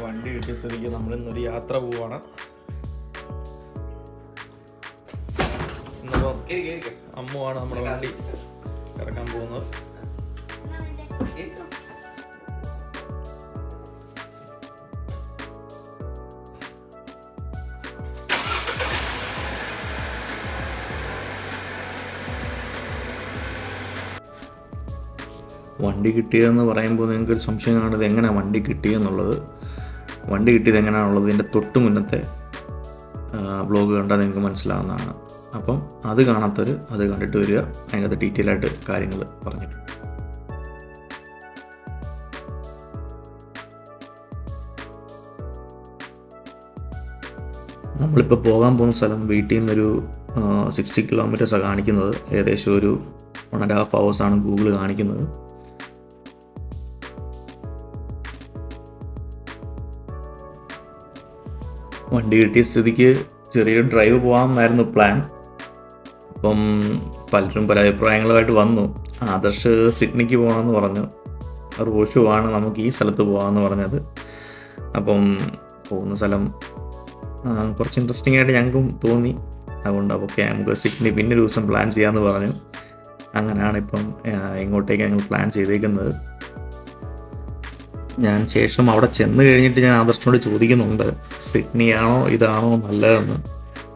വണ്ടി കിട്ടിയ സ്ഥിതിക്ക് നമ്മളിന്നൊരു യാത്ര പോവാണ്. ഇന്നിപ്പം അമ്മുവാണ് നമ്മുടെ വണ്ടി ഇറക്കാൻ പോകുന്നത്. വണ്ടി കിട്ടിയതെന്ന് പറയുമ്പോൾ നിങ്ങൾക്കൊരു സംശയം കാണുന്നത് എങ്ങനെയാണ് വണ്ടി കിട്ടിയെന്നുള്ളത്. വണ്ടി കിട്ടിയത് എങ്ങനെയാണുള്ളത് ഇതിൻ്റെ തൊട്ട് മുന്നത്തെ വ്ലോഗ് കണ്ടാൽ നിങ്ങൾക്ക് മനസ്സിലാവുന്നതാണ്. അപ്പം അത് കാണാത്തവർ അത് കണ്ടിട്ട് വരിക. അതിനകത്ത് ഡീറ്റെയിൽ ആയിട്ട് കാര്യങ്ങൾ പറഞ്ഞിട്ടുണ്ട്. നമ്മളിപ്പോൾ പോകാൻ പോകുന്ന സ്ഥലം വീട്ടിൽ നിന്നൊരു 60 കിലോമീറ്റേഴ്സാണ് കാണിക്കുന്നത്. ഏകദേശം ഒരു 1.5 hours ഗൂഗിൾ കാണിക്കുന്നത്. വണ്ടി കിട്ടിയ സ്ഥിതിക്ക് ചെറിയൊരു ഡ്രൈവ് പോകാമെന്നായിരുന്നു പ്ലാൻ. അപ്പം പലരും പല അഭിപ്രായങ്ങളുമായിട്ട് വന്നു. ആദർശ് സിഡ്നിക്ക് പോകണമെന്ന് പറഞ്ഞു, റോഷുവാണ് നമുക്ക് ഈ സ്ഥലത്ത് പോകാമെന്ന് പറഞ്ഞത്. അപ്പം പോകുന്ന സ്ഥലം കുറച്ച് ഇൻട്രസ്റ്റിംഗ് ആയിട്ട് ഞങ്ങൾക്കും തോന്നി. അതുകൊണ്ട് ഓക്കെ നമുക്ക് സിഡ്നി പിന്നെ ഒരു ദിവസം പ്ലാൻ ചെയ്യാമെന്ന് പറഞ്ഞു. അങ്ങനെയാണ് ഇപ്പം ഇങ്ങോട്ടേക്ക് ഞങ്ങൾ പ്ലാൻ ചെയ്തേക്കുന്നത്. ഞാൻ ശേഷം അവിടെ ചെന്ന് കഴിഞ്ഞിട്ട് ഞാൻ ആദർശനോട് ചോദിക്കുന്നുണ്ട്, സിഡ്നിയാണോ ഇതാണോ നല്ലതെന്ന്.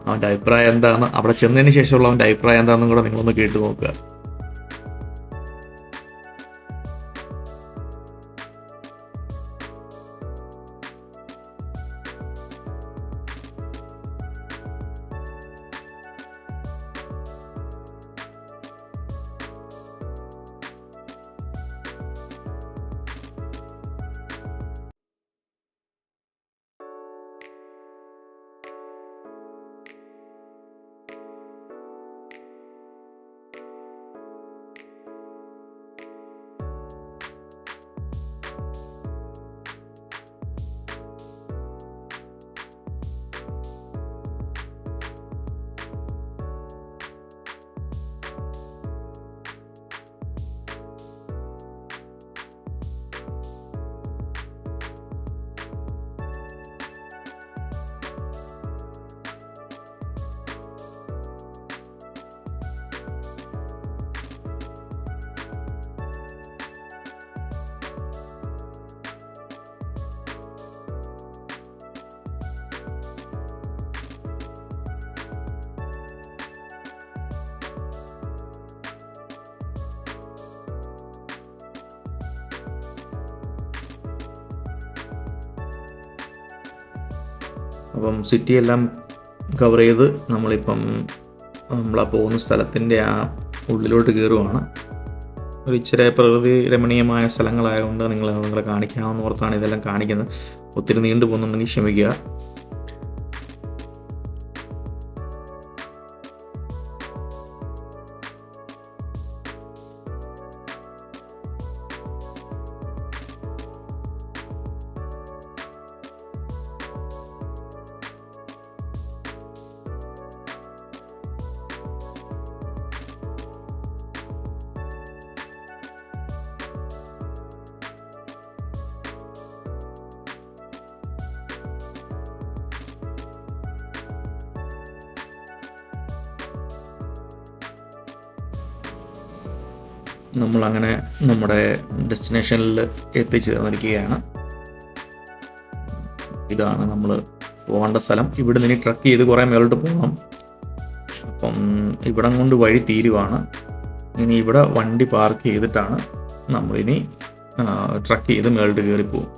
അവൻ്റെ അഭിപ്രായം എന്താണ്, അവിടെ ചെന്നതിന് ശേഷമുള്ള അവൻ്റെ അഭിപ്രായം എന്താണെന്നും കൂടെ നിങ്ങളൊന്ന് കേട്ട് നോക്കുക. അപ്പം സിറ്റിയെല്ലാം കവർ ചെയ്ത് നമ്മളാ പോകുന്ന സ്ഥലത്തിൻ്റെ ആ ഉള്ളിലോട്ട് കയറുവാണ്. ഒരു ഇച്ചിരി പ്രകൃതി രമണീയമായ സ്ഥലങ്ങളായതുകൊണ്ട് നിങ്ങളെ കാണിക്കാമെന്ന് ഓർത്താണ് ഇതെല്ലാം കാണിക്കുന്നത്. ഒത്തിരി നീണ്ടു പോകുന്നുണ്ടെങ്കിൽ ക്ഷമിക്കുക. നമ്മളങ്ങനെ നമ്മുടെ ഡെസ്റ്റിനേഷനിൽ എത്തിച്ചു തന്നിരിക്കുകയാണ്. ഇതാണ് നമ്മൾ പോകേണ്ട സ്ഥലം. ഇവിടെ നിന്ന് ട്രക്ക് ചെയ്ത് കുറേ മേലോട്ട് പോകണം. അപ്പം ഇവിടം കൊണ്ട് വഴി തീരുവാണ്. ഇനി ഇവിടെ വണ്ടി പാർക്ക് ചെയ്തിട്ടാണ് നമ്മളിനി ട്രക്ക് ചെയ്ത് മേലോട്ട് കയറി പോകും.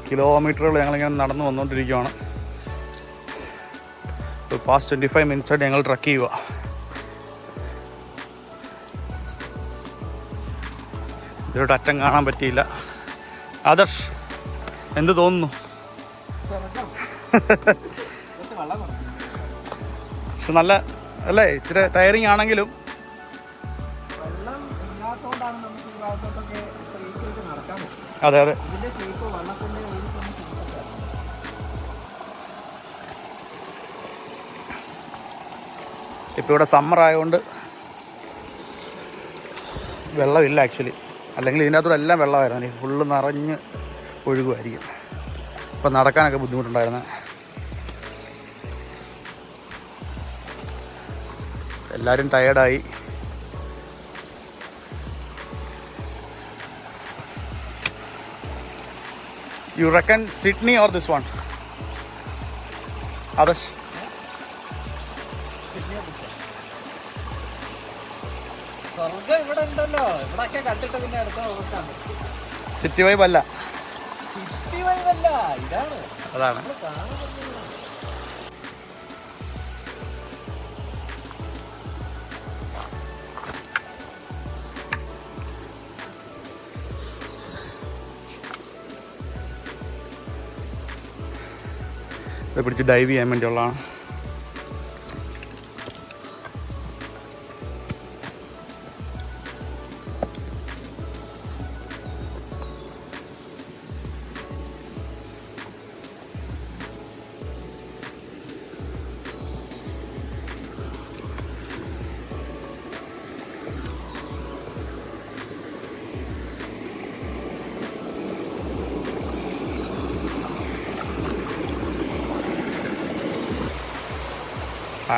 കിലോമീറ്ററുകൾ ഞങ്ങളിങ്ങനെ നടന്നു വന്നുകൊണ്ടിരിക്കുകയാണ്. പാസ്റ്റ് 25 മിനിറ്റ്സായിട്ട് ഞങ്ങൾ ട്രക്ക് ചെയ്യുക. ഇതിലോട്ട് അറ്റം കാണാൻ പറ്റിയില്ല. ആദർശ്, എന്ത് തോന്നുന്നു? പക്ഷെ നല്ല അല്ലേ, ഇച്ചിരി ടയറിങ് ആണെങ്കിലും അതെ അതെ. ഇപ്പോൾ ഇവിടെ സമ്മർ ആയതുകൊണ്ട് വെള്ളമില്ല ആക്ച്വലി. അല്ലെങ്കിൽ ഇതിൻ്റെ അകത്തൂടെ എല്ലാം വെള്ളമായിരുന്നു, ഫുള്ള് നിറഞ്ഞ് ഒഴുകുമായിരിക്കും. ഇപ്പം നടക്കാനൊക്കെ ബുദ്ധിമുട്ടുണ്ടായിരുന്നു. എല്ലാവരും ടയേർഡായി. You reckon Sydney or this one? Adarsh? City vibe അല്ല, അതാണ്. ഇത് പിടിച്ച് ഡൈവ് ചെയ്യാൻ വേണ്ടിയുള്ളതാണ്.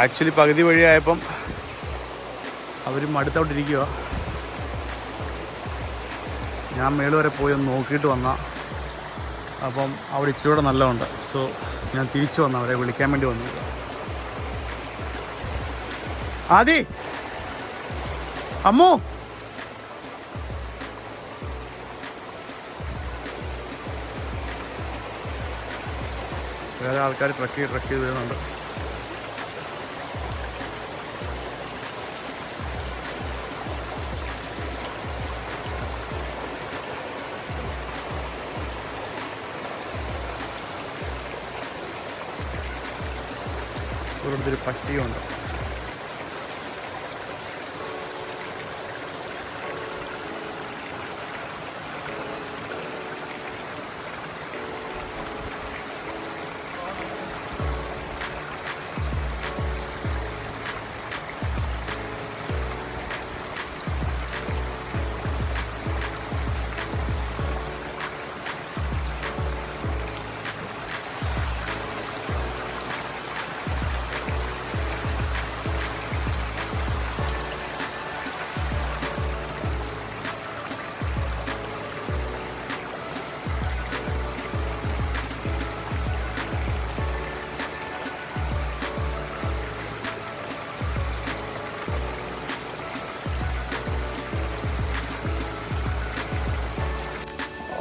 ആക്ച്വലി പകുതി വഴിയായപ്പം അവരും അടുത്തോട്ടിരിക്കുക. ഞാൻ മേള് വരെ പോയി ഒന്ന് നോക്കിയിട്ട് വന്നാൽ അപ്പം അവിടെ ഇച്ചിരി നല്ലതുണ്ട്. സോ ഞാൻ തിരിച്ചു വന്നു, അവരെ വിളിക്കാൻ വേണ്ടി വന്നു. ആദി, അമ്മു, വേറെ ആൾക്കാർ ട്രക്ക് ചെയ്ത് വരുന്നുണ്ട്. ഒരു പട്ടിയുണ്ട്.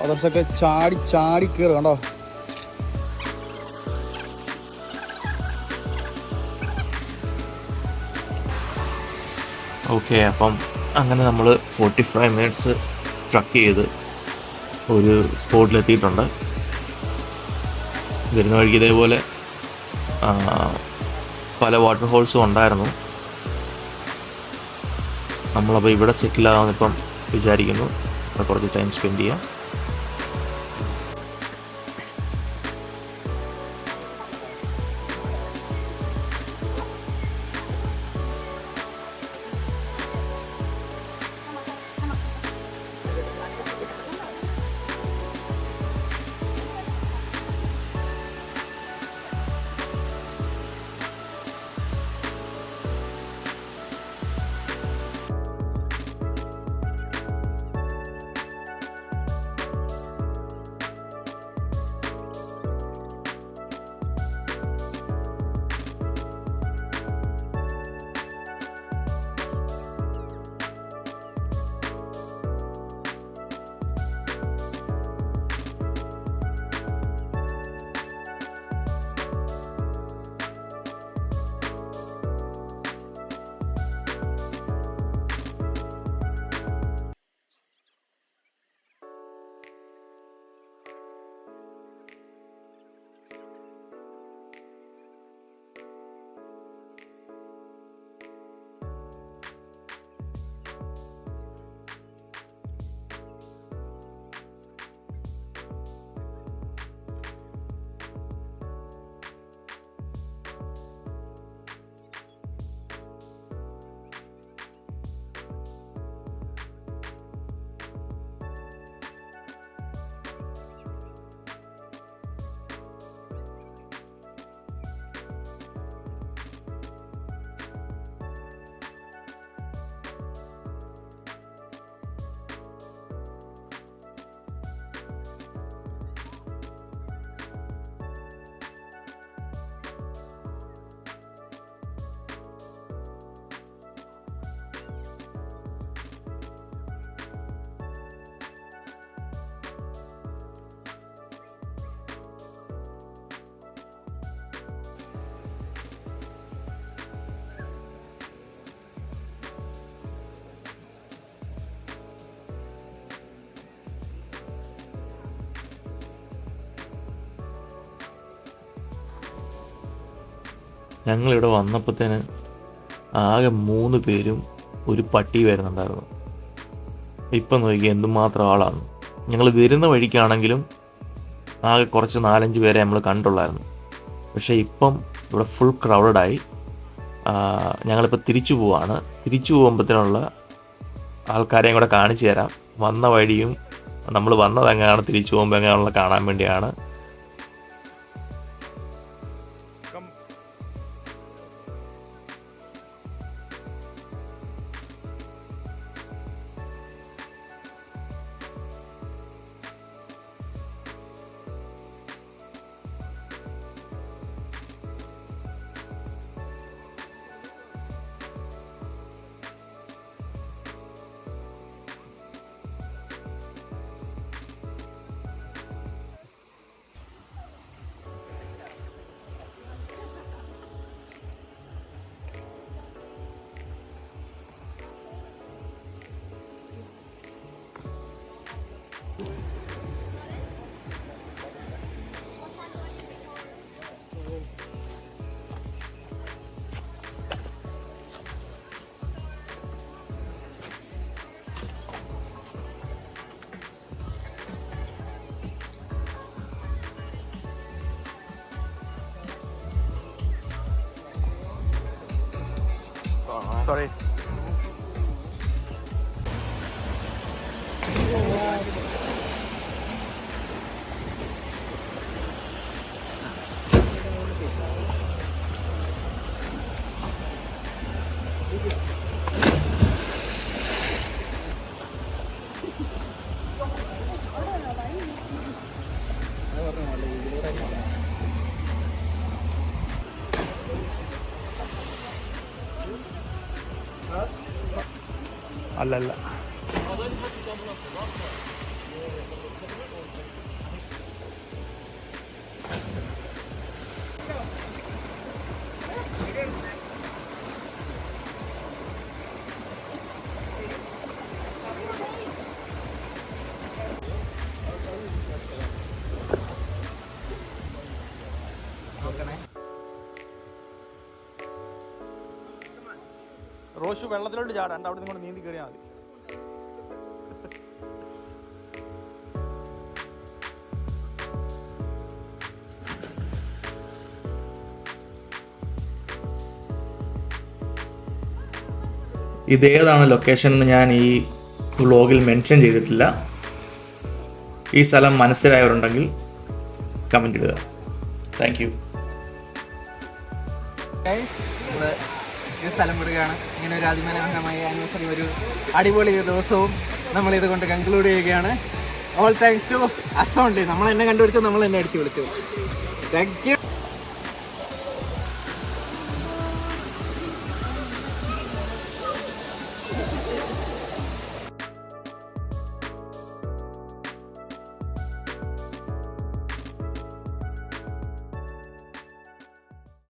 അതർസൊക്കെ ചാടി കയറുക കണ്ടോ. ഓക്കെ, അപ്പം അങ്ങനെ നമ്മൾ 45 മിനിറ്റ്സ് ട്രക്ക് ചെയ്ത് ഒരു സ്പോട്ടിലെത്തിയിട്ടുണ്ട്. വരുന്ന വഴിക്ക് ഇതേപോലെ പല വാട്ടർ ഹോൾസും ഉണ്ടായിരുന്നു. നമ്മളപ്പോൾ ഇവിടെ സെറ്റിലാകാമെന്നിപ്പം വിചാരിക്കുന്നു. അപ്പോൾ കുറച്ച് ടൈം സ്പെൻഡ് ചെയ്യാം. ഞങ്ങളിവിടെ വന്നപ്പോഴത്തേന് ആകെ 3 പേരും ഒരു പട്ടി വരുന്നുണ്ടായിരുന്നു. ഇപ്പം നോക്കി എന്തുമാത്രം ആളാണ്. ഞങ്ങൾ വരുന്ന വഴിക്കാണെങ്കിലും ആകെ കുറച്ച് 4-5 പേരെ നമ്മൾ കണ്ടുള്ളായിരുന്നു. പക്ഷേ ഇപ്പം ഇവിടെ ഫുൾ ക്രൗഡഡായി. ഞങ്ങളിപ്പോൾ തിരിച്ചു പോവാണ്. തിരിച്ചു പോകുമ്പോഴത്തേനുള്ള ആൾക്കാരെയും കൂടെ കാണിച്ചു തരാം. വന്ന വഴിയും നമ്മൾ വന്നത് എങ്ങനെയാണ്, തിരിച്ചു പോകുമ്പോൾ എങ്ങനെയാണുള്ള കാണാൻ വേണ്ടിയാണ്. Sorry. അല്ലല്ല, റോഷു വെള്ളത്തിലോട്ട് ചാടാണ്ട് അവിടെ നിന്ന് നീന്തി കയറിയാൽ മതി. ഇതേതാണ് ലൊക്കേഷൻ എന്ന് ഞാൻ ഈ വ്ളോഗിൽ മെൻഷൻ ചെയ്തിട്ടില്ല. ഈ സ്ഥലം മനസ്സിലായവരുണ്ടെങ്കിൽ കമൻ്റ് ഇടുക. Thank you. ഈ സ്ഥലം വിടുകയാണ്. ഇങ്ങനെ ഒരു അതിമനോഹരമായ ആനിവേഴ്സറി, ഒരു അടിപൊളി ദിവസവും നമ്മൾ ഇതുകൊണ്ട് കൺക്ലൂഡ് ചെയ്യുകയാണ്. All thanks to us only. നമ്മൾ എന്നെ കണ്ടുപിടിച്ചു, നമ്മൾ എന്നെ അടിച്ചു വിളിച്ചു. Thank U.